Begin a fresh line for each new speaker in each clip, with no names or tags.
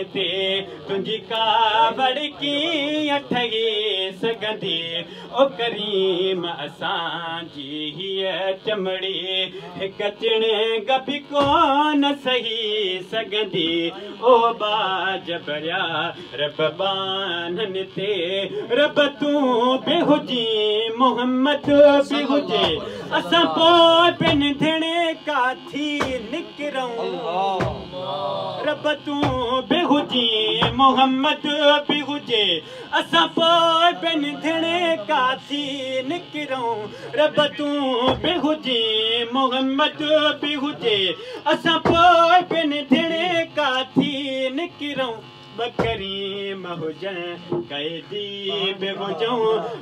ते तुझी कावड़ की अठगी सगंदी ओ करीम असांजी हीअ चमड़ी हिक चिणे गबी कोन सही सगंदी ओ बाज भरिया रब बानन ते रब तूं बि हुजी मोहम्मद बि हुजे असां पोइ पिन थियणे काथी निकिरूं रब तूं बि हुजी मोहम्मद बि हुजे असां पोइ पिन थियणे काथी निकिरूं रब तूं बि हुजी मोहम्मद बि हुजे असां पोइ पिन थियणे काथी निकिरूं बकरीम हुजनि कैदी बि हुजूं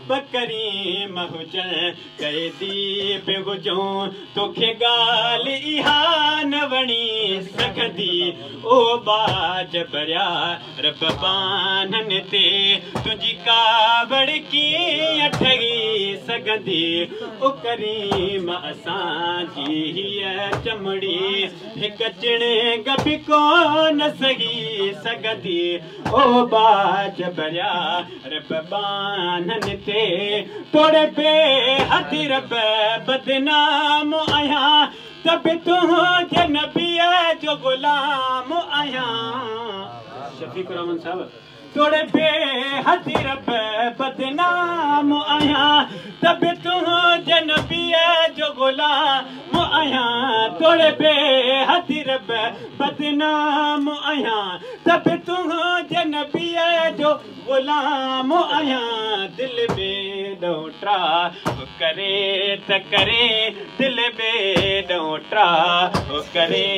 बकरीम हुजनि कैदी बि हुजूं तोखे ॻाल्हि इहा न वणी सघंदी ओ बाज भरिया रब बानन ते तुंहिंजी कावड़ कीअं ठही सघंदी ओ करीम असांजी हीअ चमड़ी हिक चिणे गबी कोन सही सघंदी ओ बाज भरिया रब बानन ते तोड़े पे हथी रब बदनाम आहियां तब तुंहिंजे नबीअ जो गुलाम आहियां शफीक रहमान साहब तोड़े पे हथी रब बदनाम आहियां तब तुंहिंजे नबीअ जो गुलाम आहियां तोड़े पे हथी रब बदनाम आहियां तब तुंहिंजे नबीअ जो गुलाम आहियां दिल में ॾोट्रा करे त करे दिल में ॾोट्रा करे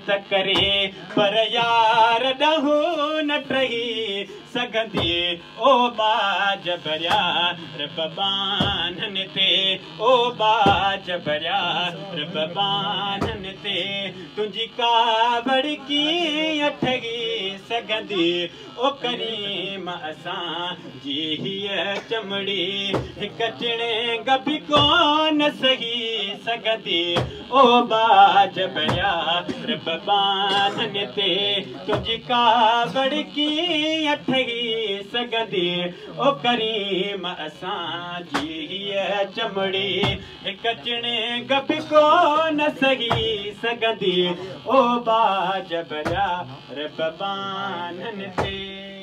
त करे पर यार ॾहूं न टही सघंदी ओ बाज भरिया रब बानन ते ओ बाज भरिया रब बानन ते तुंहिंजी कावड़ कीअं ठही सघंदी ओ करीम असांजी हीअ चमड़ी हिक चिणे गबी कोन सही सघंदी ओ बाज भरिया रब बानन ते तुंहिंजी कावड़ कीअं ठही सघंदी ओ करीम असांजी हीअ चमड़ी हिक चिणे गबी कोन सही सघंदी ओ बाज भरिया रब बानन ते